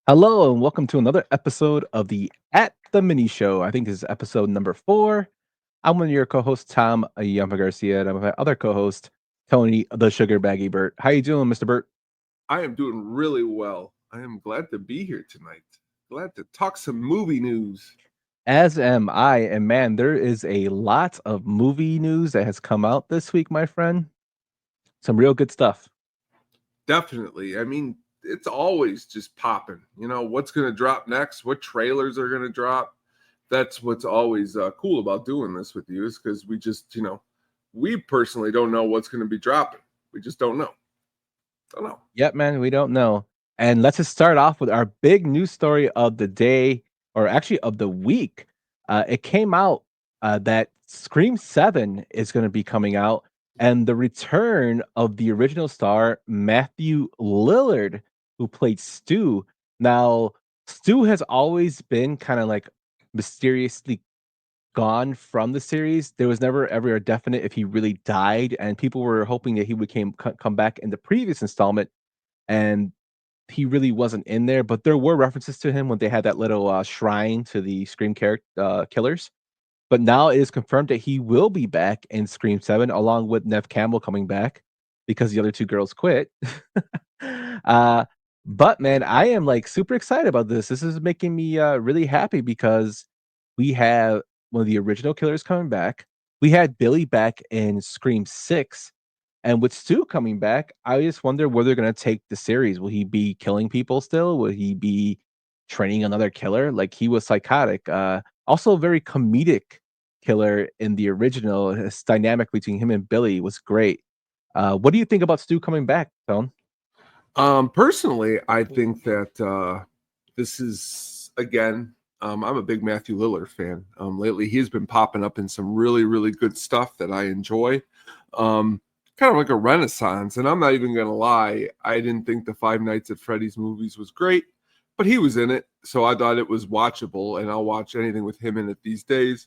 Hello and welcome to another episode of the At the Mini Show. I think this is episode number 4. I'm one of your co-hosts, Tom Yampa Garcia, and I'm with my other co-host, Tony the Sugar Baggy Burt. How you doing, Mr. Burt? I am doing really well. I am glad to be here tonight. Glad to talk some movie news. As am I, and man, there is a lot of movie news that has come out this week, my friend. Some real good stuff. Definitely. I mean, it's always just popping. You know, what's going to drop next? What trailers are going to drop? That's what's always cool about doing this with you is because we just, we personally don't know what's going to be dropping. We just don't know. Don't know. Yep, man, we don't know. And let's just start off with our big news story of the day, or actually of the week. It came out that Scream 7 is going to be coming out, and the return of the original star, Matthew Lillard, who played Stu. Now, Stu has always been kind of like mysteriously gone from the series. There was never ever a definite if he really died, and people were hoping that he would come back in the previous installment, and he really wasn't in there. But there were references to him when they had that little shrine to the Scream character killers. But now it is confirmed that he will be back in Scream 7, along with Nev Campbell coming back because the other two girls quit. uh, but man, I am like super excited about this. This is making me really happy because we have one of the original killers coming back. We had Billy back in Scream 6. And with Stu coming back, I just wonder where they're going to take the series. Will he be killing people still? Will he be training another killer? Like, he was psychotic. Also, a very comedic killer in the original. His dynamic between him and Billy was great. What do you think about Stu coming back, Tone? Personally, I think that this is, again, I'm a big Matthew Lillard fan. Lately, he's been popping up in some really, really good stuff that I enjoy. Kind of like a renaissance. And I'm not even going to lie, I didn't think the Five Nights at Freddy's movies was great, but he was in it. So I thought it was watchable, and I'll watch anything with him in it these days.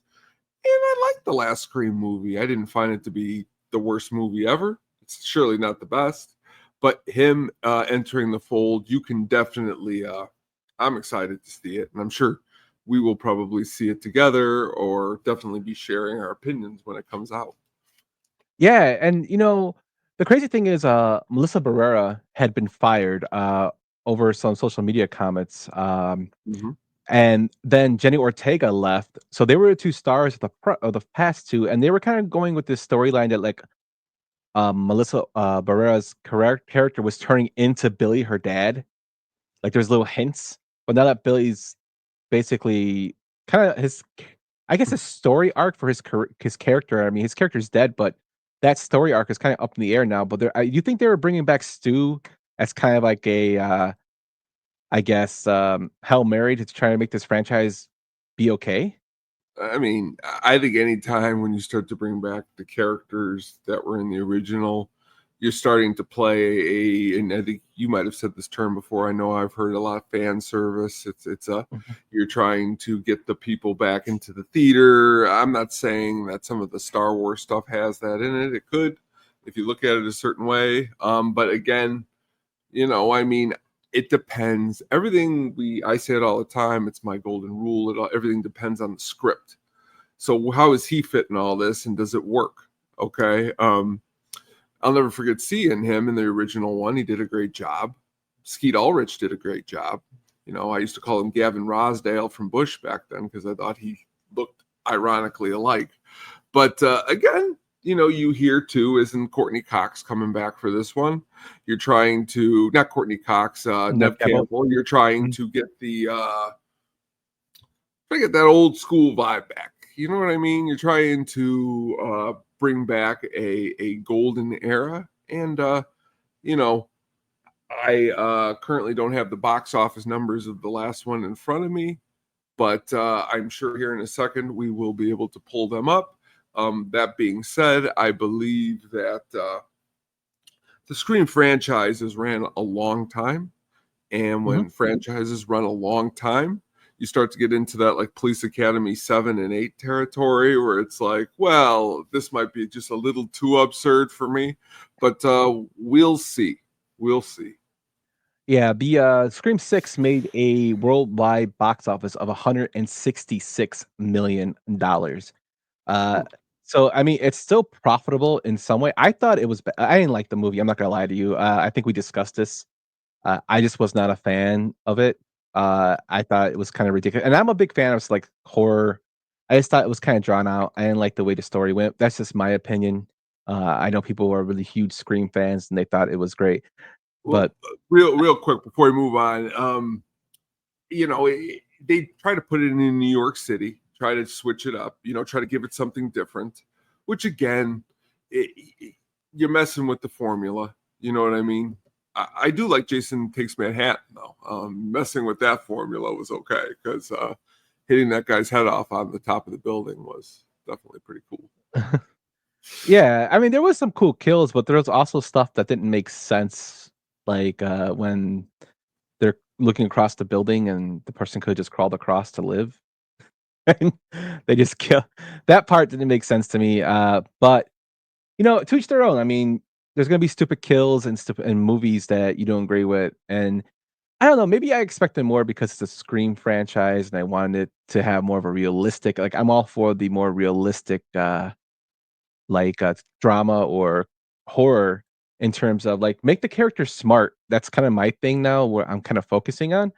And I liked the last Scream movie. I didn't find it to be the worst movie ever. It's surely not the best. But him entering the fold, you can definitely, I'm excited to see it. And I'm sure we will probably see it together or definitely be sharing our opinions when it comes out. Yeah, and the crazy thing is, Melissa Barrera had been fired over some social media comments, Mm-hmm. and then Jenny Ortega left. So they were the two stars of the past two, and they were kind of going with this storyline that like Melissa Barrera's character was turning into Billy, her dad. Like there's little hints, but now that Billy's basically kind of I guess his story arc for his character. I mean, his character's dead, but that story arc is kind of up in the air now. But you think they were bringing back Stu as kind of like a, I guess, Hail Mary to try to make this franchise be okay? I mean, I think anytime when you start to bring back the characters that were in the original, you're starting to play and I think you might have said this term before. I know I've heard a lot of fan service. It's Mhm. you're trying to get the people back into the theater. I'm not saying that some of the Star Wars stuff has that in it. It could, if you look at it a certain way. But again, I mean, it depends. I say it all the time. It's my golden rule. Everything depends on the script. So how is he fitting all this, and does it work? Okay. I'll never forget seeing him in the original one. He did a great job. Skeet Ulrich did a great job. I used to call him Gavin Rosdale from Bush back then because I thought he looked ironically alike. But again, you hear too, isn't Courtney Cox coming back for this one? You're trying to, not Courtney Cox, Nev Nev Campbell. Campbell. You're trying Mhm. to get that old school vibe back. You know what I mean? You're trying to bring back a golden era. And, you know, I currently don't have the box office numbers of the last one in front of me, but I'm sure here in a second we will be able to pull them up. That being said, I believe that the Scream franchises ran a long time. And Mhm. when franchises run a long time, you start to get into that like Police Academy 7 and 8 territory where it's like, well, this might be just a little too absurd for me. But we'll see. We'll see. Yeah, the Scream 6 made a worldwide box office of $166 million. Uh, Hmm. so I mean, it's still profitable in some way. I thought it was. I didn't like the movie. I'm not gonna lie to you. I think we discussed this. I just was not a fan of it. I thought it was kind of ridiculous, and I'm a big fan of like horror. I just thought it was kind of drawn out. I didn't like the way the story went. That's just my opinion. I know people were really huge Scream fans, and they thought it was great. Well, But real quick before we move on, they try to put it in New York City, try to switch it up, try to give it something different, which again, you're messing with the formula. You know what I mean? I do like Jason Takes Manhattan, though. Messing with that formula was okay because hitting that guy's head off on the top of the building was definitely pretty cool. yeah, I mean, there was some cool kills, but there was also stuff that didn't make sense, like when they're looking across the building and the person could have just crawled across to live. And they just kill that part didn't make sense to me. But to each their own. I mean, there's gonna be stupid kills and stupid in movies that you don't agree with. And I don't know, maybe I expected more because it's a Scream franchise and I wanted it to have more of a realistic, like I'm all for the more realistic drama or horror in terms of like make the character smart. That's kind of my thing now where I'm kind of focusing on.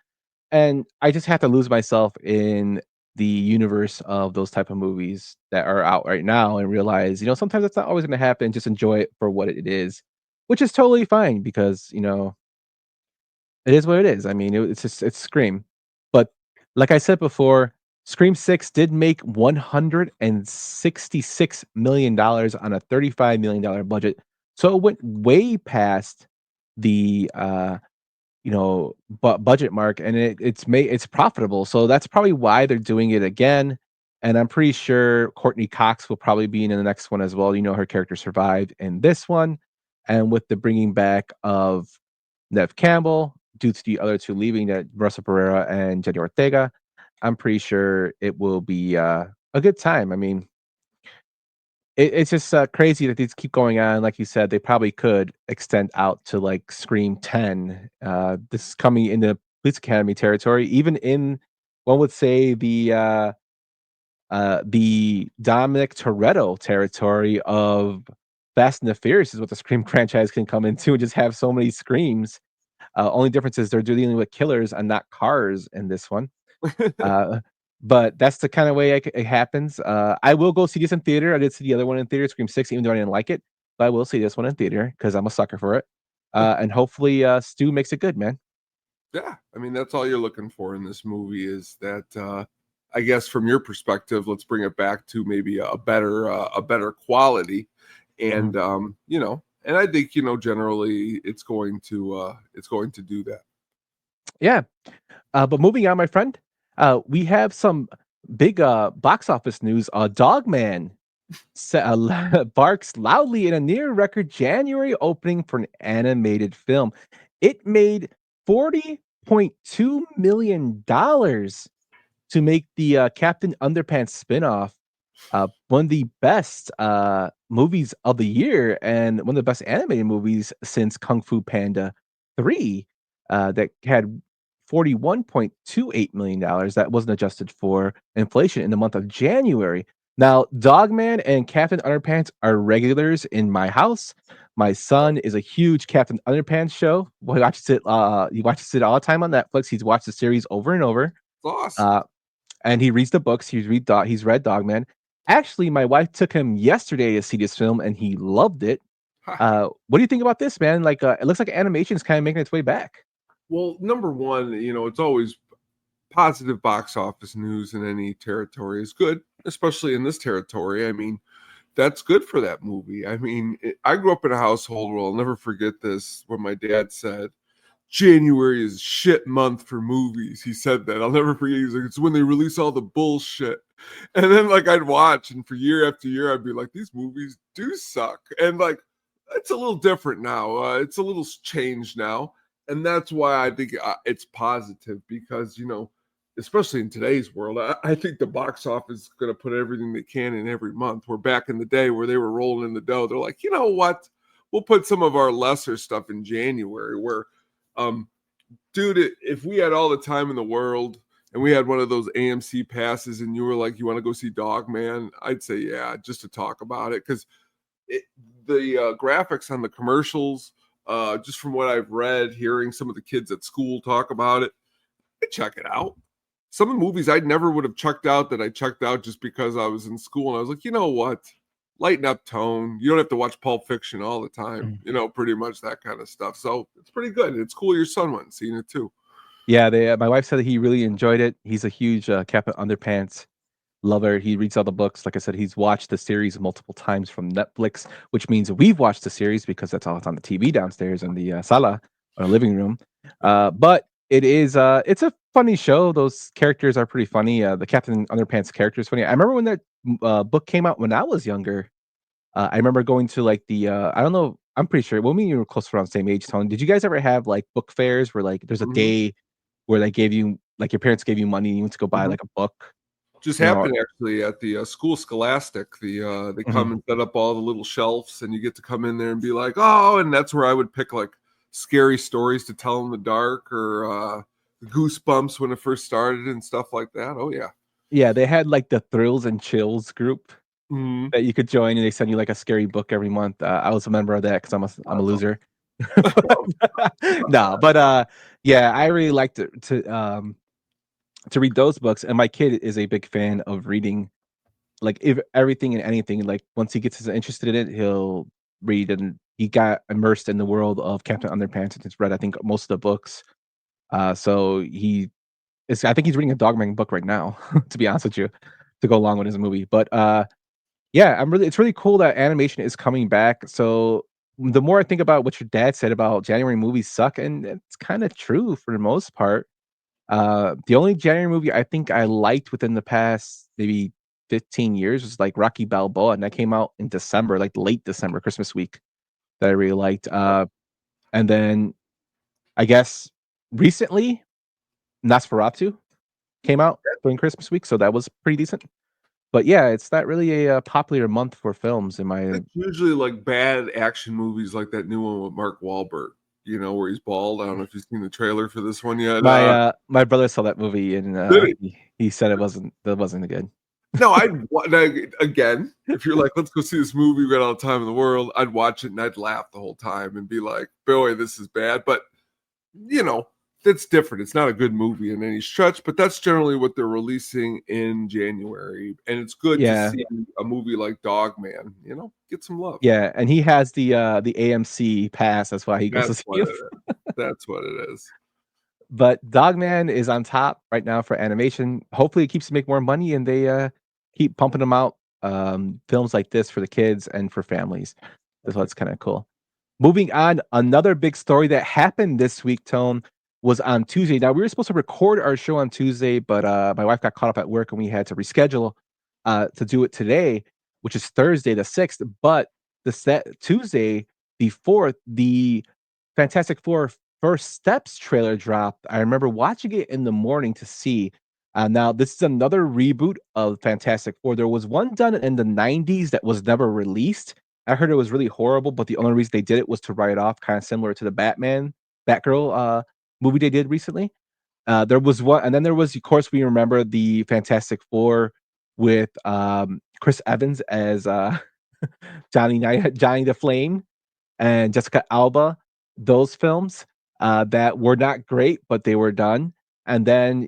And I just have to lose myself in the universe of those type of movies that are out right now and realize, sometimes that's not always going to happen. Just enjoy it for what it is, which is totally fine because, it is what it is. I mean, it's Scream. But like I said before, Scream 6 did make $166 million on a $35 million budget. So it went way past the budget mark, and it's profitable. So that's probably why they're doing it again. And I'm pretty sure Courtney Cox will probably be in the next one as well. Her character survived in this one, and with the bringing back of Nev Campbell due to the other two leaving, that Russell Pereira and Jenny Ortega, I'm pretty sure it will be a good time. I mean, it's just crazy that these keep going on. Like you said, they probably could extend out to like Scream 10. This is coming into Police Academy territory, even in one would say the Dominic Toretto territory of Fast and the Furious is what the Scream franchise can come into and just have so many screams. Only difference is they're dealing with killers and not cars in this one. Uh, but that's the kind of way it happens. I will go see this in theater. I did see the other one in theater, Scream 6, even though I didn't like it. But I will see this one in theater because I'm a sucker for it. And hopefully, Stu makes it good, man. Yeah, I mean that's all you're looking for in this movie is that I guess from your perspective, let's bring it back to maybe a better quality, Mhm. and and I think generally it's going to do that. Yeah. But moving on, my friend, we have some big box office news. Dogman barks loudly in a near record January opening for an animated film. It made $40.2 million to make the Captain Underpants spinoff one of the best movies of the year and one of the best animated movies since Kung Fu Panda 3 that had $41.28 million that wasn't adjusted for inflation in the month of January. Now, Dogman and Captain Underpants are regulars in my house. My son is a huge Captain Underpants show. He watches it all the time on Netflix. He's watched the series over and over. It's awesome. Uh, and he reads the books. He's read Dogman. Actually, my wife took him yesterday to see this film, and he loved it. What do you think about this, man? Like, it looks like animation is kind of making its way back. Well, number one, it's always positive box office news in any territory is good, especially in this territory. I mean, that's good for that movie. I mean, I grew up in a household where I'll never forget this when my dad said, January is shit month for movies. He said that. I'll never forget. He's like, it's when they release all the bullshit. And then like I'd watch, and for year after year, I'd be like, these movies do suck. And like it's a little different now. It's a little changed now. And that's why I think it's positive because, especially in today's world, I think the box office is going to put everything they can in every month. We're back in the day where they were rolling in the dough. They're like, you know what? We'll put some of our lesser stuff in January where um, Dude, if we had all the time in the world and we had one of those AMC passes and you were like, you want to go see Dogman, I'd say yeah, just to talk about it, because the graphics on the commercials, just from what I've read, hearing some of the kids at school talk about it, I check it out. Some of the movies I never would have checked out that I checked out just because I was in school and I was like, you know what? Lighten up tone. You don't have to watch Pulp Fiction all the time, Mm. pretty much that kind of stuff. So it's pretty good. It's cool your son went and seen it too. Yeah, my wife said that he really enjoyed it. He's a huge Captain Underpants lover. He reads all the books. Like I said, he's watched the series multiple times from Netflix, which means we've watched the series because that's all it's on the TV downstairs in the sala or living room. But it's a funny show. Those characters are pretty funny. The Captain Underpants character is funny. I remember when that book came out when I was younger. I remember going to like the I don't know. I'm pretty sure. Well, me and you were close around the same age, Tony. Did you guys ever have like book fairs where like there's a Mhm, day where they gave you like your parents gave you money and you went to go buy mhm. like a book? Just You know, happened actually at the school Scholastic. They mhm. come and set up all the little shelves, and you get to come in there and be like, oh, and that's where I would pick like scary stories to tell in the dark, or Goosebumps when it first started and stuff like that. Oh yeah. Yeah, they had like the Thrills and Chills group Mhm. that you could join, and they send you like a scary book every month. I was a member of that because I'm a That's loser. awesome. No, but yeah, I really like to read those books, and my kid is a big fan of reading like if everything and anything. Like once he gets interested in it, he'll read, and he got immersed in the world of Captain Underpants and has read I think most of the books. So I think he's reading a Dogman book right now, to be honest with you, to go along with his movie. But yeah, it's really cool that animation is coming back. So the more I think about what your dad said about January movies suck, and it's kind of true for the most part. The only January movie I think I liked within the past maybe 15 years was like Rocky Balboa, and that came out in December, like late December, Christmas week, that I really liked. And then I guess recently Nosferatu came out during Christmas week, so that was pretty decent. But yeah, it's not really a popular month for films in my It's usually like bad action movies, like that new one with Mark Wahlberg. Where he's bald. I don't know if you've seen the trailer for this one yet. my brother saw that movie and Did he? he said that wasn't good. No, again, if you're like, let's go see this movie, we got all the time in the world, I'd watch it and I'd laugh the whole time and be like, boy, this is bad. But you know, that's different. It's not a good movie in any stretch, but that's generally what they're releasing in January. And it's good to Yeah. see a movie like Dogman, get some love. Yeah, and he has the AMC pass. That's why he goes to That's see what it. it is. That's what it is. But Dogman is on top right now for animation. Hopefully, it keeps to make more money, and they keep pumping them out. Films like this for the kids and for families. That's what's kind of cool. Moving on, another big story that happened this week, Tone, was on Tuesday. Now we were supposed to record our show on Tuesday, but my wife got caught up at work and we had to reschedule to do it today, which is Thursday the 6th. But the set Tuesday, the 4th, the Fantastic Four First Steps trailer dropped. I remember watching it in the morning to see. Now, this is another reboot of Fantastic Four. There was one done in the 90s that was never released. I heard it was really horrible, but the only reason they did it was to write it off, kind of similar to the Batgirl movie they did recently. There was one, and then there was, of course, we remember the Fantastic Four with Chris Evans as Johnny the Flame and Jessica Alba. Those films that were not great, but they were done. And then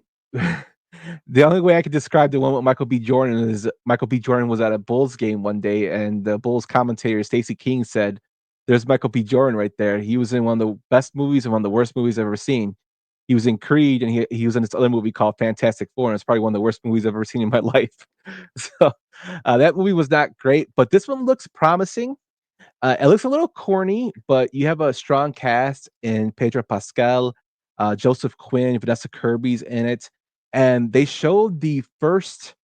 the only way I could describe the one with Michael B. Jordan is Michael B. Jordan was at a Bulls game one day, and the Bulls commentator Stacey King said, "There's Michael B. Jordan right there. He was in one of the best movies and one of the worst movies I've ever seen. He was in Creed, and he was in this other movie called Fantastic Four, and it's probably one of the worst movies I've ever seen in my life." So that movie was not great, but this one looks promising. It looks a little corny, but you have a strong cast in Pedro Pascal, Joseph Quinn, Vanessa Kirby's in it, and they showed the first,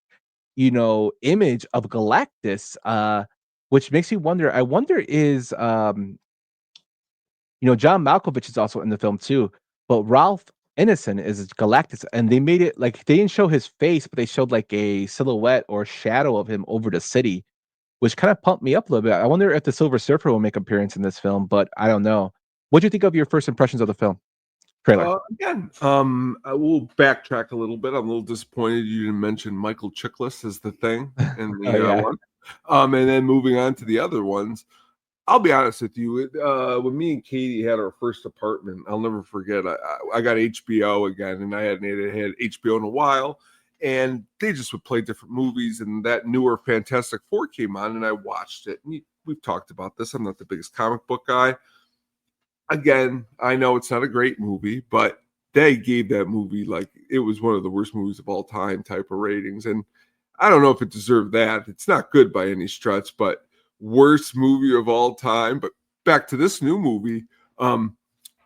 image of Galactus, which makes me wonder. I wonder is John Malkovich is also in the film too, but Ralph Ineson is Galactus, and they made it like they didn't show his face, but they showed like a silhouette or shadow of him over the city, which kind of pumped me up a little bit. I wonder if the Silver Surfer will make appearance in this film, but I don't know. What do you think of your first impressions of the film? trailer. Again, I will backtrack a little bit. I'm a little disappointed you didn't mention Michael Chiklis as the thing in Oh the yeah. one. And then moving on to the other ones, I'll be honest with you. When me and Katie had our first apartment, I'll never forget. I got HBO again, and I hadn't had HBO in a while, and they just would play different movies. And that newer Fantastic Four came on, and I watched it. And we've talked about this. I'm not the biggest comic book guy. Again, I know it's not a great movie, but they gave that movie like it was one of the worst movies of all time type of ratings. And I don't know if it deserved that. It's not good by any stretch, but worst movie of all time. But back to this new movie,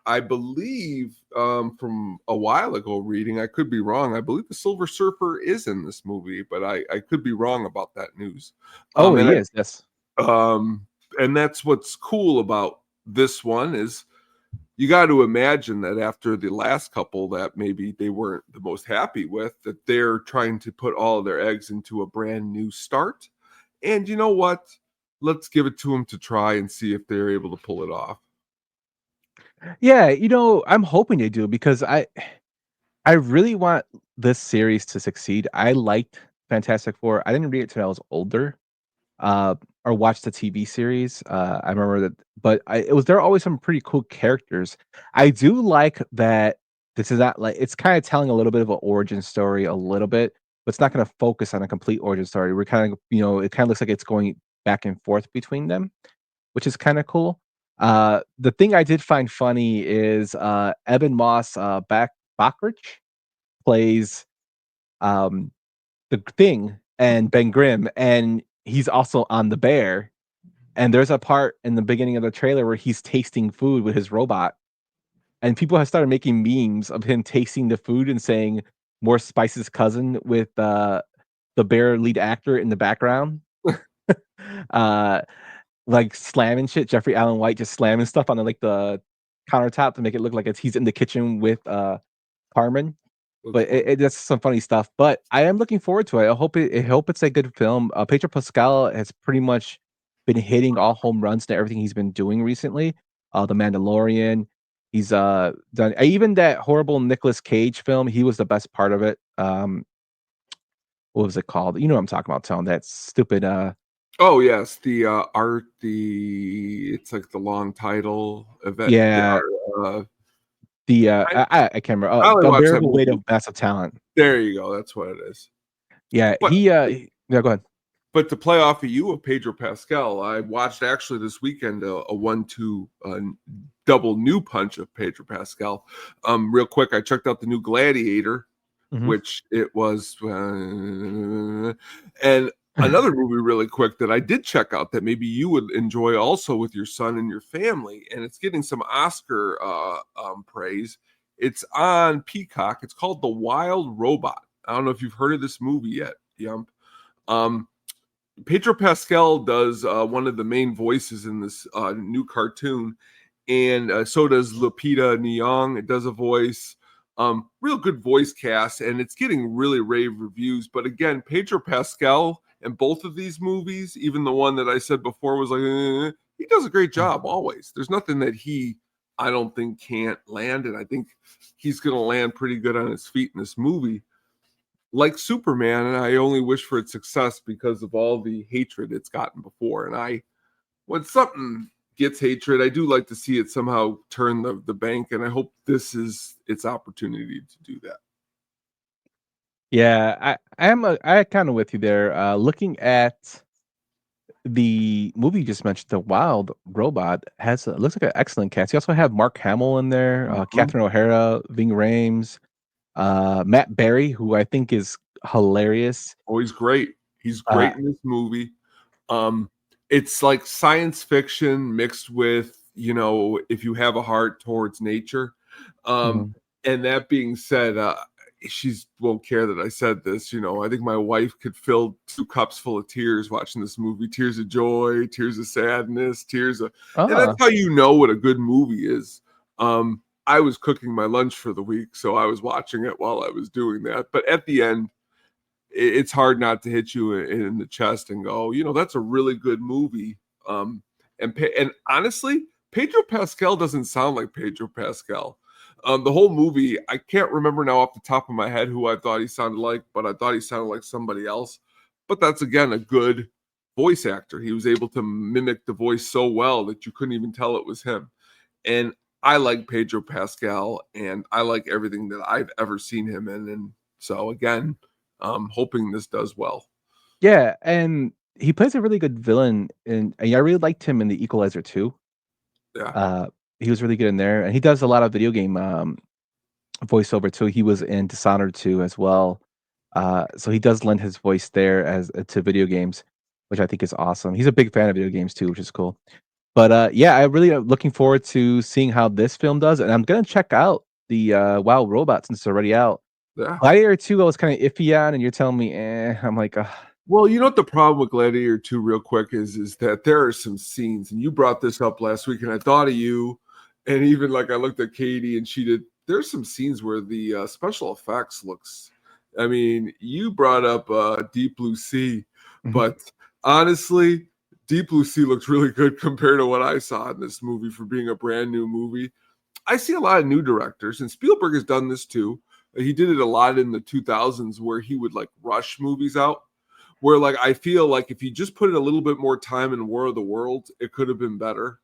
I believe from a while ago reading, I could be wrong. I believe the Silver Surfer is in this movie, but I could be wrong about that news. Oh, And he is. Yes. and that's what's cool about this one is you got to imagine that after the last couple that maybe they weren't the most happy with, that they're trying to put all of their eggs into a brand new start. And you know what? Let's give it to them to try and see if they're able to pull it off. Yeah, I'm hoping they do because I really want this series to succeed. I liked Fantastic Four. I didn't read it till I was older, uh, or watch the TV series. I remember that, but it was there are always some pretty cool characters. I do like that this is not like it's kind of telling a little bit of an origin story, a little bit, but it's not going to focus on a complete origin story. We're kind of, it kind of looks like it's going back and forth between them, which is kind of cool. The thing I did find funny is Evan Moss Backrich plays um, the Thing and Ben Grimm, and he's also on the Bear. And there's a part in the beginning of the trailer where he's tasting food with his robot, and people have started making memes of him tasting the food and saying "more Spice's cousin" with the Bear lead actor in the background. uh, like slamming shit. Jeffrey Allen White just slamming stuff on the countertop to make it look like he's in the kitchen with Carmen. That's But funny. that's some funny stuff. But I am looking forward to it. I hope it's a good film. Pedro Pascal has pretty much been hitting all home runs to everything he's been doing recently. The Mandalorian. He's done even that horrible Nicolas Cage film. He was the best part of it. What was it called? You know what I'm talking about, Tone. That stupid Oh yes, the art, it's like the long title event. yeah, I, I can't remember. I only The watched that Unbearable Weight movie. of Massive Talent. There you go. That's what it is. Yeah, But yeah, go ahead. but to play off of you of Pedro Pascal, I watched actually this weekend a 1-2 double new punch of Pedro Pascal. Real quick, I checked out the new Gladiator, Mhm. which it was, and another movie really quick that I did check out that maybe you would enjoy also with your son and your family, and it's getting some Oscar praise. It's on Peacock. It's called The Wild Robot. I don't know if you've heard of this movie yet, Yump. Um, Pedro Pascal does one of the main voices in this new cartoon, and so does Lupita Nyong'o. It does a voice, real good voice cast, and it's getting really rave reviews. But again, Pedro Pascal in both of these movies, even the one that I said before was like, he does a great job always. There's nothing that I don't think, can't land, and I think he's going to land pretty good on his feet in this movie. Like Superman, and I only wish for its success because of all the hatred it's gotten before. And when something gets hatred, I do like to see it somehow turn the bank, and I hope this is its opportunity to do that. Yeah, I kind of with you there. Looking at the movie you just mentioned, The Wild Robot looks like an excellent cast. You also have Mark Hamill in there, Mhm. Catherine O'Hara, Ving Rhames, Matt Berry, who I think is hilarious. Oh, he's great. He's Uh, great in this movie. Um, it's like science fiction mixed with, if you have a heart towards nature. Um, mhm. and that being said, she's won't care that I said this. I think my wife could fill 2 cups full of tears watching this movie. Tears of joy, tears of sadness, and that's Ah, how you know what a good movie is. I was cooking my lunch for the week, so I was watching it while I was doing that. But at the end, it's hard not to hit you in the chest and go, that's a really good movie. And honestly, Pedro Pascal doesn't sound like Pedro Pascal. The whole movie, I can't remember now off the top of my head who I thought he sounded like, but I thought he sounded like somebody else. But that's, again, a good voice actor. He was able to mimic the voice so well that you couldn't even tell it was him. And I like Pedro Pascal, and I like everything that I've ever seen him in. And so, again, I'm hoping this does well. Yeah, and he plays a really good villain, and I really liked him in The Equalizer 2. Yeah. He was really good in there, and he does a lot of video game voiceover too. He was in Dishonored 2 as well. So he does lend his voice there as to video games, which I think is awesome. He's a big fan of video games too, which is cool. But yeah, I really am looking forward to seeing how this film does, and I'm gonna check out the Wild Robot since it's already out. Yeah. Gladiator 2, I was kind of iffy on, and you're telling me, I'm like, Well, you know what the problem with Gladiator 2 real quick is that there are some scenes, and you brought this up last week, and I thought of you, and even like I looked at Katie, and she did. There's some scenes where the special effects looks. I mean, you brought up Deep Blue Sea, but honestly, Deep Blue Sea looks really good compared to what I saw in this movie for being a brand new movie. I see a lot of new directors, and Spielberg has done this too. He did it a lot in the 2000s where he would like rush movies out. Where like I feel like if you just put in a little bit more time in War of the Worlds, it could have been better.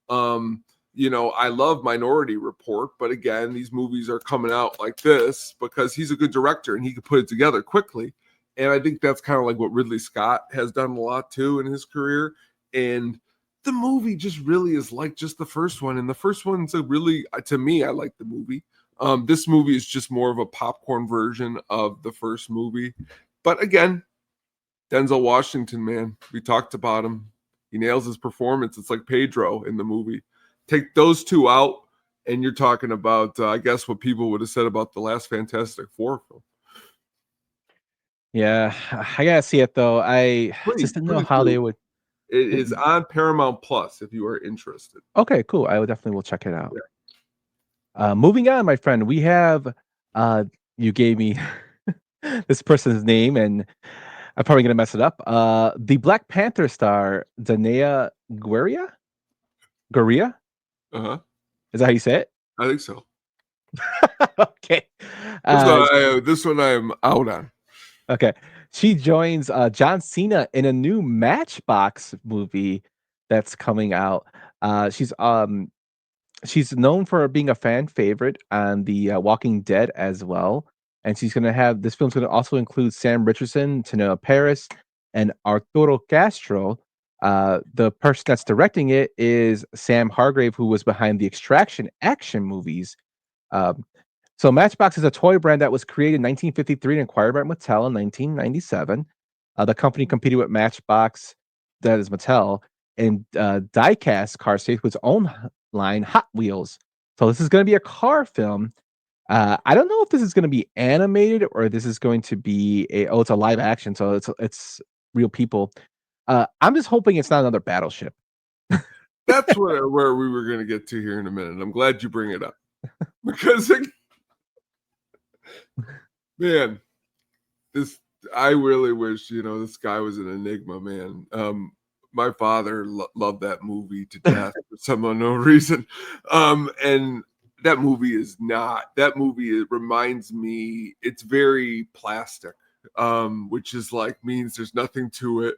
I love Minority Report, but again, these movies are coming out like this because he's a good director and he could put it together quickly. And I think that's kind of like what Ridley Scott has done a lot too in his career. And the movie just really is like just the first one. And the first one's to me, I like the movie. This movie is just more of a popcorn version of the first movie. But again, Denzel Washington, man, we talked about him. He nails his performance. It's like Pedro in the movie. Take those two out, and you're talking about, I guess, what people would have said about the last Fantastic Four film. yeah, I gotta see it though. I just didn't know Please how do. they would. It is on Paramount Plus if you are interested. Okay, cool. I will definitely will check it out. Yeah. Moving on, my friend, we have you gave me this person's name, and I'm probably gonna mess it up. The Black Panther star Danea Guerra. Guerra? Uh-huh. Is that how you say it? I think so. Okay. This one I am out on. Okay. She joins John Cena in a new Matchbox movie that's coming out. She's known for being a fan favorite on the Walking Dead as well. And she's gonna have this film's gonna also include Sam Richardson, Tanoa Paris, and Arturo Castro. The person that's directing it is Sam Hargrave, who was behind the Extraction action movies. So Matchbox is a toy brand that was created in 1953 and acquired by Mattel in 1997. The company competed with Matchbox, that is Mattel, and diecast car series with its own line, Hot Wheels. So this is going to be a car film. I don't know if this is going to be animated or this is going to be it's a live action, so it's real people. I'm just hoping it's not another Battleship. That's where we were going to get to here in a minute. I'm glad you bring it up because, man, I really wish this guy was an enigma, man. My father loved that movie to death for some unknown reason, and that movie is not. That movie, it reminds me, it's very plastic, which is like means there's nothing to it.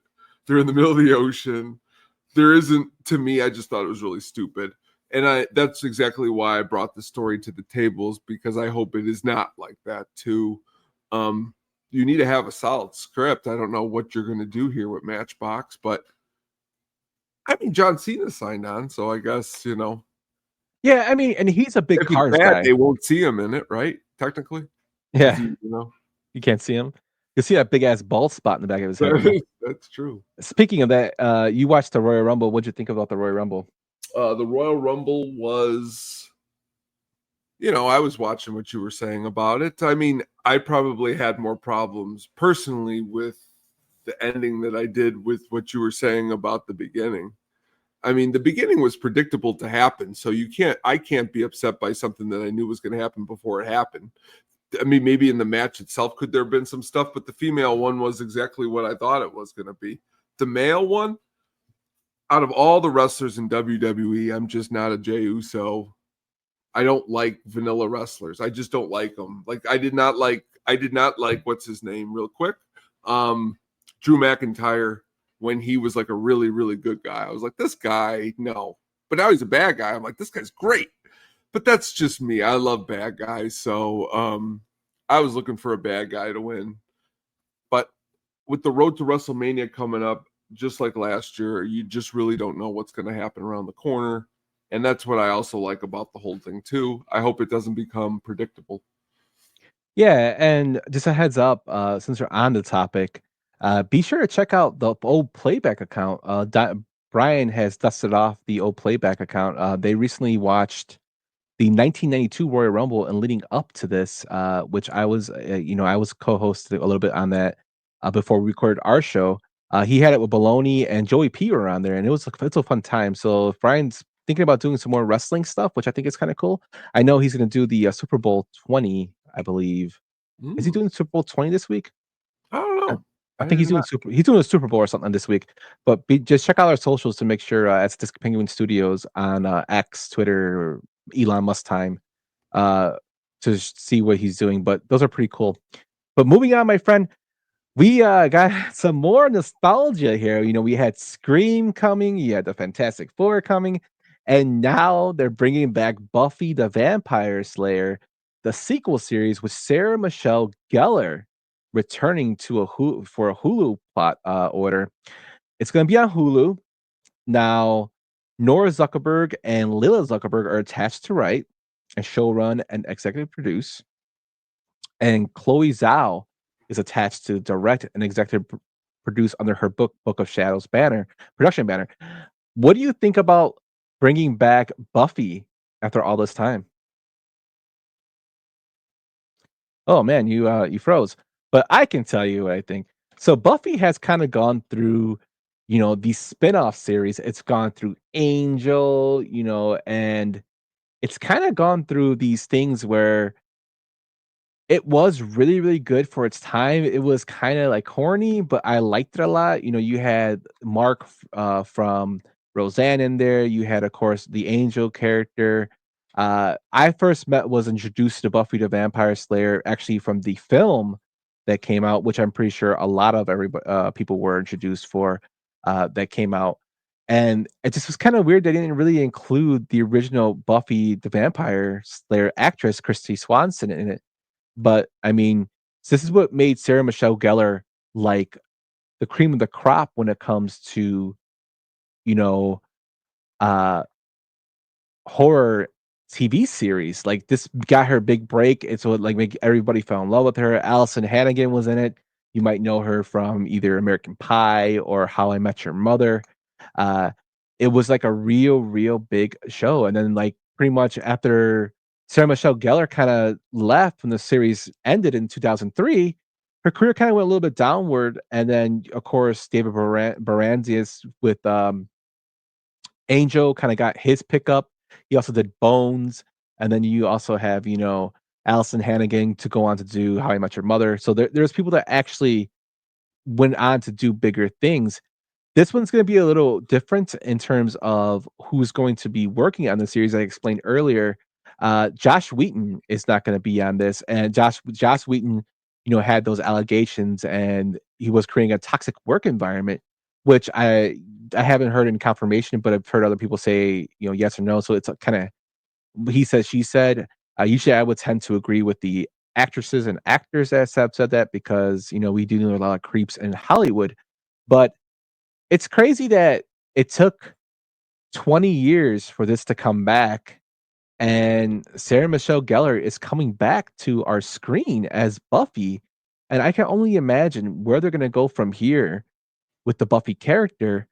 They're in the middle of the ocean. There isn't, to me, I just thought it was really stupid. And that's exactly why I brought the story to the tables, because I hope it is not like that too. You need to have a solid script. I don't know what you're going to do here with Matchbox, but I mean, John Cena signed on, so I guess, Yeah, I mean, and he's a big if he's Cars bad, guy. they won't see him in it, right? Technically. Yeah. You can't see him. You see that big ass bald spot in the back of his head. That's true. Speaking of that, you watched the Royal Rumble. What'd you think about the Royal Rumble? The Royal Rumble was, I was watching what you were saying about it. I mean, I probably had more problems personally with the ending that I did with what you were saying about the beginning. I mean, the beginning was predictable to happen, so I can't be upset by something that I knew was going to happen before it happened. I mean, maybe in the match itself, could there have been some stuff, but the female one was exactly what I thought it was going to be. The male one, out of all the wrestlers in WWE, I'm just not a Jey Uso. I don't like vanilla wrestlers. I just don't like them. Like I did not like what's his name real quick. Drew McIntyre when he was like a really, really good guy. I was like, this guy, no. But now he's a bad guy. I'm like, this guy's great. But that's just me. I love bad guys. So I was looking for a bad guy to win. But with the road to WrestleMania coming up, just like last year, you just really don't know what's going to happen around the corner. And that's what I also like about the whole thing, too. I hope it doesn't become predictable. Yeah, and just a heads up, since we're on the topic, be sure to check out the old playback account. Brian has dusted off the old playback account. They recently watched the 1992 Royal Rumble, and leading up to this, which I was, I was co-hosting a little bit on that before we recorded our show. He had it with Baloney and Joey P were on there, and it's a fun time. So if Brian's thinking about doing some more wrestling stuff, which I think is kind of cool. I know he's going to do the Super Bowl 20, I believe. Is he doing Super Bowl 20 this week? I don't I, know. I think he's doing a Super Bowl or something this week. But just check out our socials to make sure it's Disc Penguin Studios on X, Twitter, or Elon Musk time to see what he's doing. But those are pretty cool. But moving on, my friend, we got some more nostalgia here. We had Scream coming, you had the Fantastic Four coming, and now they're bringing back Buffy the Vampire Slayer, the sequel series with Sarah Michelle Gellar returning to for a Hulu plot order. It's going to be on Hulu. Now, Nora Zuckerberg and Lila Zuckerberg are attached to write and showrun and executive produce. And Chloe Zhao is attached to direct and executive produce under her Book of Shadows production banner. What do you think about bringing back Buffy after all this time? Oh man, you froze. But I can tell you what I think. So Buffy has kind of gone through, these spin-off series. It's gone through Angel, and it's kind of gone through these things where it was really, really good for its time. It was kinda, like, corny, but I liked it a lot. You had Mark from Roseanne in there. You had, of course, the Angel character. I first was introduced to Buffy the Vampire Slayer actually from the film that came out, which I'm pretty sure a lot of people were introduced for, that came out. And it just was kinda weird they didn't really include the original Buffy the Vampire Slayer actress, Christy Swanson, in it. But, I mean, this is what made Sarah Michelle Gellar, like, the cream of the crop when it comes to, you know, uh, horror TV series. Like, this got her big break. It's what, like, make everybody fell in love with her. Allison Hannigan was in it. You might know her from either American Pie or How I Met Your Mother. Uh, it was, like, a real, real big show, and then, like, pretty much after Sarah Michelle Gellar kinda left when the series ended in 2003, her career kinda went a little bit downward, and then, of course, David Boreanaz with, Angel kinda got his pickup. He also did Bones, and then you also have, Allison Hannigan to go on to do How I Met Your Mother. So there's people that actually went on to do bigger things. This one's gonna be a little different in terms of who's going to be working on the series. I explained earlier, Josh Wheaton is not gonna be on this, and Josh Wheaton, had those allegations, and he was creating a toxic work environment, which I haven't heard in confirmation, but I've heard other people say, yes or no. So it's kinda he said, she said. Usually I would tend to agree with the actresses and actors that have said that because, we do know a lot of creeps in Hollywood, but it's crazy that it took 20 years for this to come back, and Sarah Michelle Gellar is coming back to our screen as Buffy, and I can only imagine where they're gonna go from here with the Buffy character.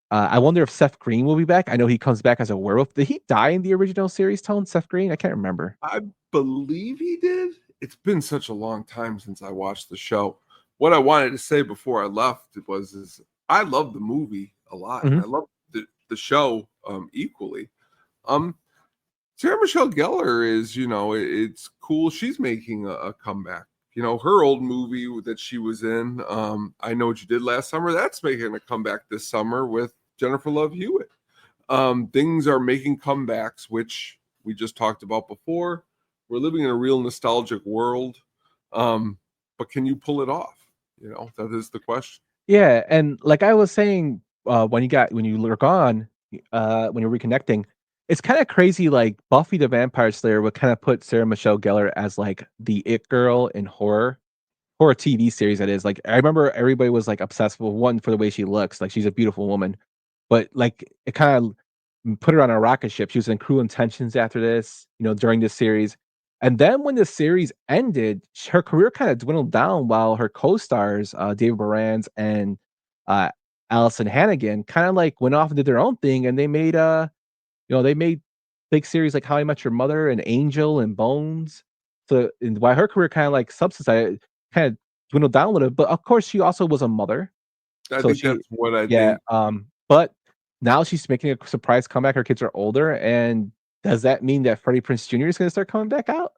I wonder if Seth Green will be back. I know he comes back as a werewolf. Did he die in the original series, Tone, Seth Green? I can't remember. I believe he did. It's been such a long time since I watched the show. What I wanted to say before I left is I love the movie a lot, and Mhm. I love the show equally. Um, Sarah Michelle Gellar is, it's cool. She's making a comeback. Her old movie that she was in, I Know What You Did Last Summer, that's making a comeback this summer with Jennifer Love Hewitt. Things are making comebacks, which we just talked about before. We're living in a real nostalgic world. But can you pull it off? That is the question. Yeah, and like I was saying, when you were gone, when you're reconnecting, it's kind of crazy. Like Buffy the Vampire Slayer would kind of put Sarah Michelle Gellar as like the it girl in horror TV series. That is, like, I remember everybody was like obsessed with one for the way she looks. Like she's a beautiful woman, but like it kind of put her on a rocket ship. She was in Cruel Intentions after this, during this series. And then when the series ended, her career kind of dwindled down while her co-stars, David Morans and uh, Allison Hannigan, kind of like went off and did their own thing, and they made big series like How I Met Your Mother and Angel and Bones. So, and while her career kind of like subsidized, kind of dwindled down a little, but of course she also was a mother. I So think she, that's what I yeah, think. but now she's making a surprise comeback. Her kids are older, and does that mean that Freddie Prinze Jr. is going to start coming back out?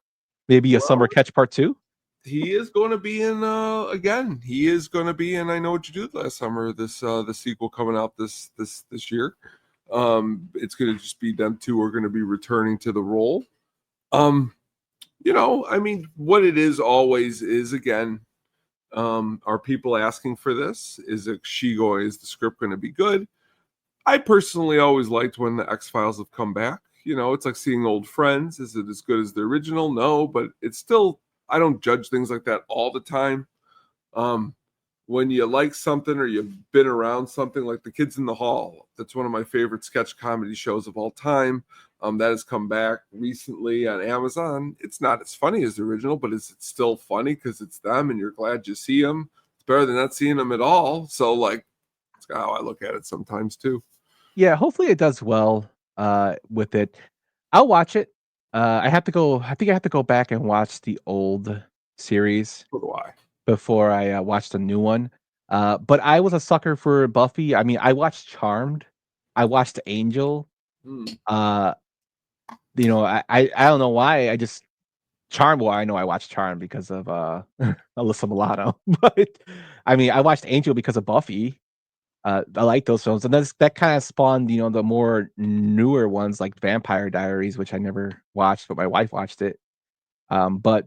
Maybe a Summer Well, Catch Part 2? he is going to be in again. He is going to be in I Know What You Did Last Summer. This the sequel coming out this year. It's going to just be them two are going to be returning to the role. I mean, what it is always is again. Are people asking for this? Is the script going to be good? I personally always liked when the X-Files have come back. It's like seeing old friends. Is it as good as the original? No, but it's still, I don't judge things like that all the time. When you like something or you've been around something like The Kids in the Hall, that's one of my favorite sketch comedy shows of all time. That has come back recently on Amazon. It's not as funny as the original, but it's still funny because it's them and you're glad you see them. It's better than not seeing them at all. So, like, that's how I look at it sometimes too. Yeah, hopefully it does well with it. I'll watch it. I think I have to go back and watch the old series So do I. before I watch the new one. But I was a sucker for Buffy. I mean, I watched Charmed. I watched Angel. Hmm. Uh, I don't know why. I just Charmed. Well, I know I watched Charmed because of Alyssa Milano. But I mean, I watched Angel because of Buffy. I like those films, and that kind of spawned, the more newer ones like Vampire Diaries, which I never watched, but my wife watched it. But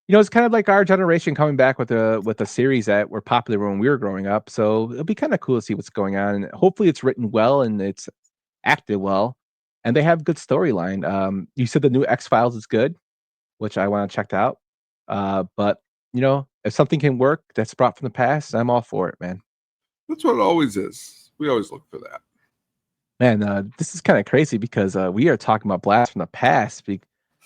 it's kind of like our generation coming back with a series that were popular when we were growing up. So it'll be kind of cool to see what's going on, and hopefully it's written well and it's acted well, and they have good storyline. You said the new X Files is good, which I want to check out. But if something can work that's brought from the past, I'm all for it, man. That's what it always is. We always look for that. Man, this is kind of crazy because we are talking about Blast from the Past.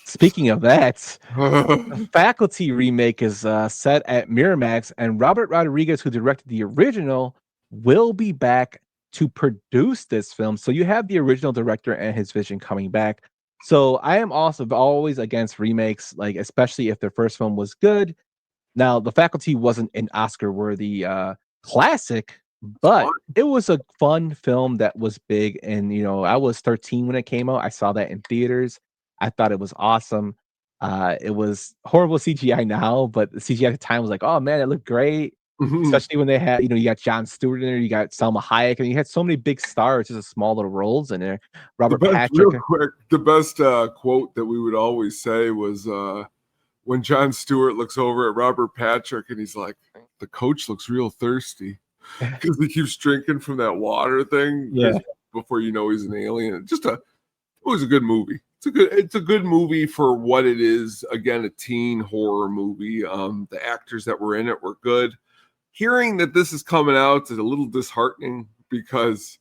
Speaking of that, the Faculty remake is set at Miramax, and Robert Rodriguez, who directed the original, will be back to produce this film. So you have the original director and his vision coming back. So I am also always against remakes, like especially if the first film was good. Now, The Faculty wasn't an Oscar-worthy classic, but it was a fun film that was big. And I was 13 when it came out. I saw that in theaters. I thought it was awesome. It was horrible CGI now, but the CGI at the time was like, oh man, it looked great. Especially when they had, you got Jon Stewart in there, you got Salma Hayek, and you had so many big stars, just small little roles in there. Robert Real Patrick. quick, the best quote that we would always say was when Jon Stewart looks over at Robert Patrick and he's like, "The coach looks real thirsty," because he keeps drinking from that water thing. Yeah. Before you know he's an alien. It was a good movie. It's a good movie for what it is. Again, a teen horror movie. The actors that were in it were good. Hearing that this is coming out is a little disheartening because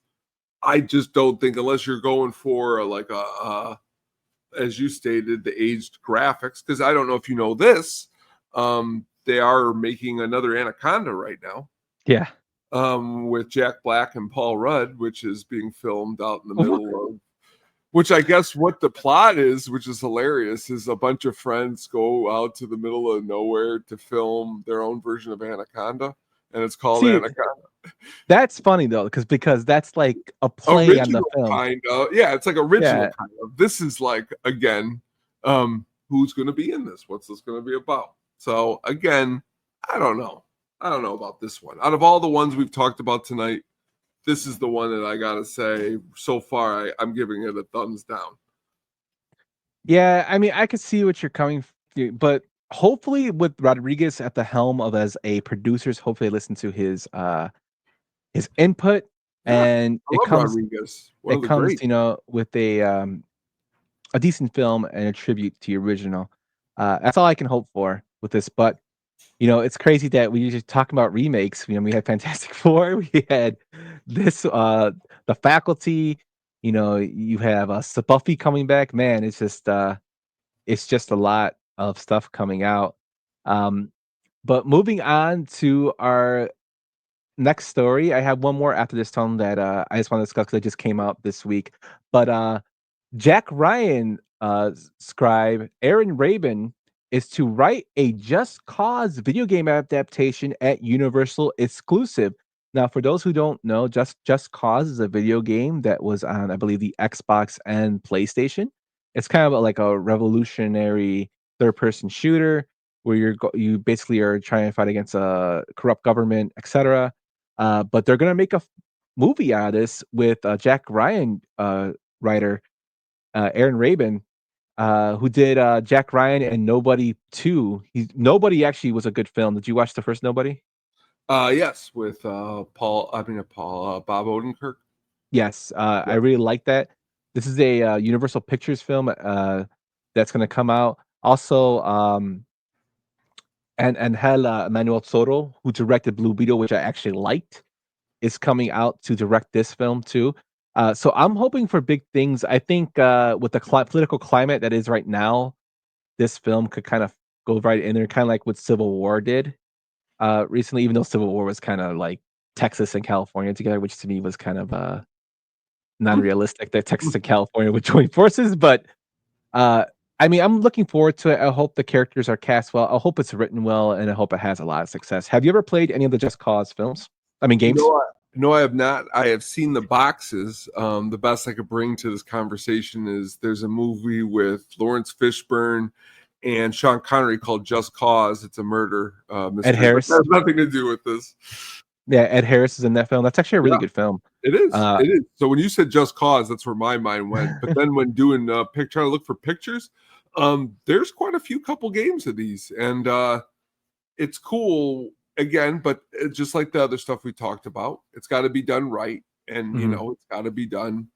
I just don't think, unless you're going for as you stated, the aged graphics, because I don't know if you know this, they are making another Anaconda right now. Yeah. With Jack Black and Paul Rudd, which is being filmed out in the middle of, which I guess what the plot is, which is hilarious, is a bunch of friends go out to the middle of nowhere to film their own version of Anaconda, and it's called Anaconda. That's funny though, because that's like a play Original, on the film. kind of. Yeah, it's like original Yeah. kind of. This is like, again, who's going to be in this? What's this going to be about? So again, I don't know. I don't know about this one. Out of all the ones we've talked about tonight, this is the one that I gotta say so far I'm giving it a thumbs down. Yeah, I mean, I could see what you're coming to, but hopefully with Rodriguez at the helm of as a producers, hopefully listen to his input, Yeah, and I love Rodriguez, one of it the comes, greats. with a decent film and a tribute to the original. That's all I can hope for with this. But it's crazy that we usually talk about remakes. We had Fantastic Four, we had this, The Faculty. You have Buffy coming back. Man, it's just a lot of stuff coming out. Um, but moving on to our next story, I have one more after this, Tom, that I just want to discuss because it just came out this week. But Jack Ryan scribe Aaron Rabin is to write a Just Cause video game adaptation at Universal exclusive. Now, for those who don't know, Just Cause is a video game that was on, I believe, the Xbox and PlayStation. It's kind of like a revolutionary third-person shooter where you basically are trying to fight against a corrupt government, etc. But they're gonna make a movie out of this with Jack Ryan writer Aaron Rabin, who did Jack Ryan and Nobody 2. Nobody actually was a good film. Did you watch the first Nobody? Yes, with Bob Odenkirk. Yes, I Yeah. really like that. This is a Universal Pictures film that's going to come out. Also, and Hel Manuel Soto, who directed Blue Beetle, which I actually liked, is coming out to direct this film too. So I'm hoping for big things. I think with the political climate that is right now, this film could kind of go right in there, kind of like what Civil War did recently. Even though Civil War was kind of like Texas and California together, which to me was kind of non-realistic that Texas and California would join forces. But uh, I mean, I'm looking forward to it. I hope the characters are cast well. I hope it's written well, and I hope it has a lot of success. Have you ever played any of the Just Cause films? I mean, games? No, I have not. I have seen the boxes. The best I could bring to this conversation is there's a movie with Lawrence Fishburne and Sean Connery called Just Cause. It's a murder Ed mystery, but it Harris. has nothing to do with this. Yeah, Ed Harris is in that film. That's actually a really Yeah, good film. it is. Uh, It is. So when you said Just Cause, that's where my mind went. But then when doing trying to look for pictures, there's quite a few couple games of these, and it's cool again, but just like the other stuff we talked about, it's got to be done right, and mhm. it's got to be done,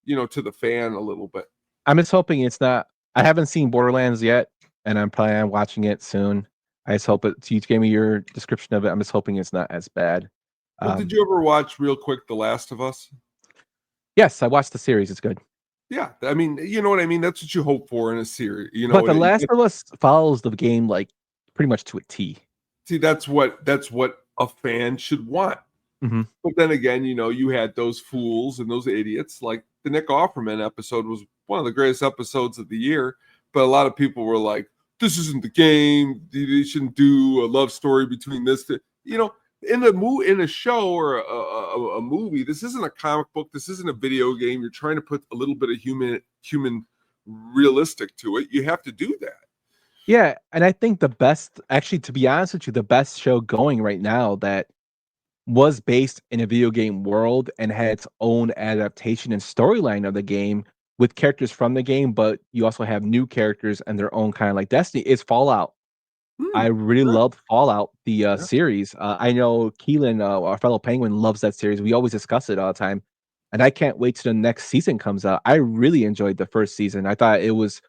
to the fan a little bit. I'm just hoping it's not. I haven't seen Borderlands yet, and I'm planning on watching it soon. I just hope it. You gave me your description of it. I'm just hoping it's not as bad. Well, did Um, you ever watch real quick The Last of Us? yes, I watched the series. It's good, Yeah, I mean, you know what I mean. That's what you hope for in a series. but The Last of Us follows the game like pretty much to a T. See, that's what a fan should want. Mhm. But then again, you had those fools and those idiots. Like the Nick Offerman episode was one of the greatest episodes of the year, but a lot of people were like, "This isn't the game. They shouldn't do a love story between this." In a show or a movie, this isn't a comic book. This isn't a video game. You're trying to put a little bit of human realistic to it. You have to do that. Yeah, and I think the best, actually, to be honest with you, the best show going right now that was based in a video game world and had its own adaptation and storyline of the game with characters from the game, but you also have new characters and their own kind of like destiny is Fallout. I really Sure. loved Fallout, the Yeah. series. I know Keelan, our fellow Penguin, loves that series. We always discuss it all the time, and I can't wait till the next season comes out. I really enjoyed the first season. I thought it was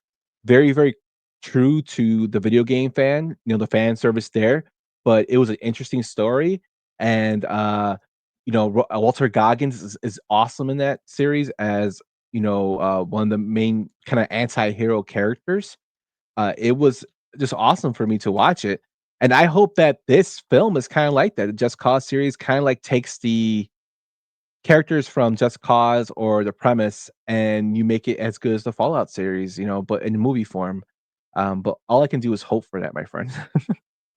very, very true to the video game fan, the fan service there, but it was an interesting story. And Walter Goggins is awesome in that series as one of the main kind of anti-hero characters. It was just awesome for me to watch it, and I hope that this film is kind of like that. The Just Cause series kind of like takes the characters from Just Cause or the premise, and you make it as good as the Fallout series, but in movie form. But all I can do is hope for that, my friend.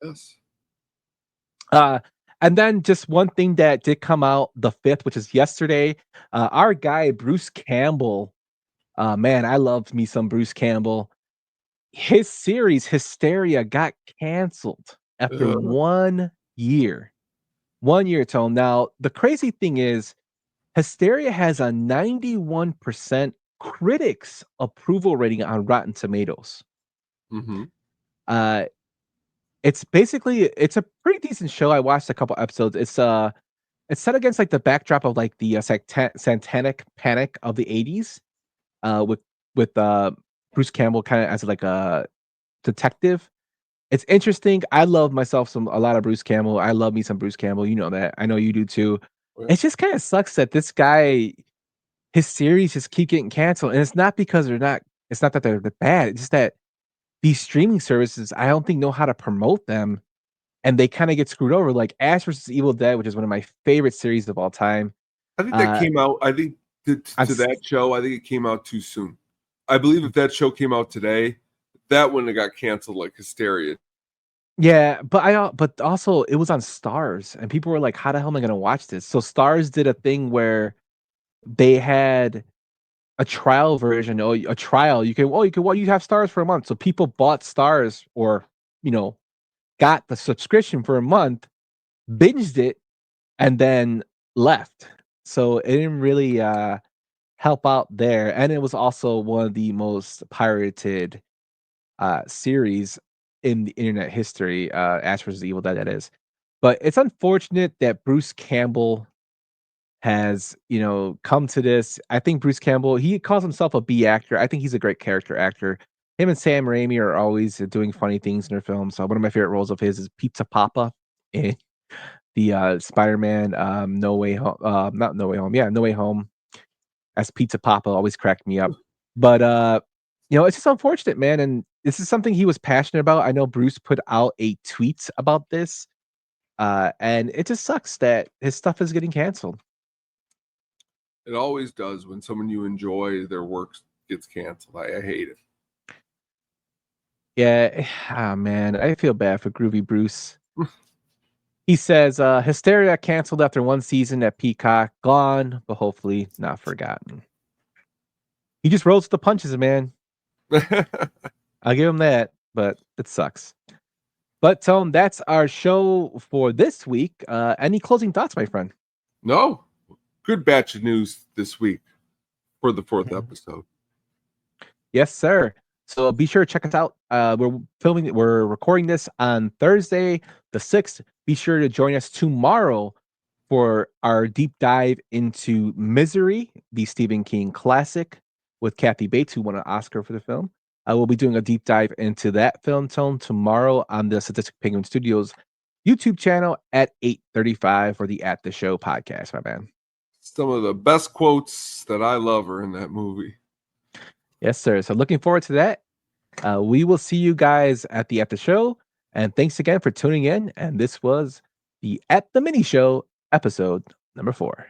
Yes. uh, and then just one thing that did come out the 5th, which is yesterday. Our guy Bruce Campbell. Man, I loved me some Bruce Campbell. His series Hysteria got canceled after Uh, 1 year. 1 year, Tone. Now, the crazy thing is Hysteria has a 91% critics' approval rating on Rotten Tomatoes. Mm-hmm. Uh, it's a pretty decent show. I watched a couple episodes. It's set against like the backdrop of like the satanic panic of the 80s, with Bruce Campbell kind of as like a detective. It's interesting. I love myself a lot of Bruce Campbell. I love me some Bruce Campbell. You know that. I know you do too. Yeah. It just kind of sucks that this guy, his series just keep getting canceled, and it's not because they're not. It's not that they're bad. It's just that these streaming services, I don't think know how to promote them, and they kind of get screwed over. Like Ash versus Evil Dead, which is one of my favorite series of all time. I think that Uh, came out. I think I'm to that show, I think it came out too soon. I believe if that show came out today, that wouldn't have got canceled like Hysteria. Yeah, but also it was on Stars, and people were like, "How the hell am I gonna watch this?" So Stars did a thing where they had a trial version, or a trial. You have Stars for a month. So people bought Stars, or you know, got the subscription for a month, binged it, and then left. So it didn't really help out there, and it was also one of the most pirated series in the internet history, Ash vs. Evil Dead, that is. But it's unfortunate that Bruce Campbell has, come to this. I think Bruce Campbell, he calls himself a B actor. I think he's a great character actor. Him and Sam Raimi are always doing funny things in their films. So one of my favorite roles of his is Pizza Papa in the Spider-Man No Way Home, not No Way Home, yeah, No Way Home, as Pizza Papa, always cracked me up. But it's just unfortunate, man. And this is something he was passionate about. I know Bruce put out a tweet about this. And it just sucks that his stuff is getting canceled. It always does when someone you enjoy their work gets canceled. I hate it. Yeah, man, I feel bad for Groovy Bruce. He says, Hysteria canceled after one season at Peacock, gone, but hopefully not forgotten. He just rolls with the punches, man. I'll give him that, but it sucks. But Tone, that's our show for this week. Any closing thoughts, my friend? No, good batch of news this week for the 4th episode. Yes, sir. So be sure to check us out. We're recording this on Thursday, the 6th. Be sure to join us tomorrow for our deep dive into Misery, the Stephen King classic, with Kathy Bates, who won an Oscar for the film. We'll be doing a deep dive into that film, Tone, tomorrow on the Sadistic Penguin Studios YouTube channel at 8:35 for the At the Show podcast, my man. Some of the best quotes that I love are in that movie. Yes, sir. So looking forward to that. We will see you guys at the show. And thanks again for tuning in. And this was the At the Mini Show, episode number 4.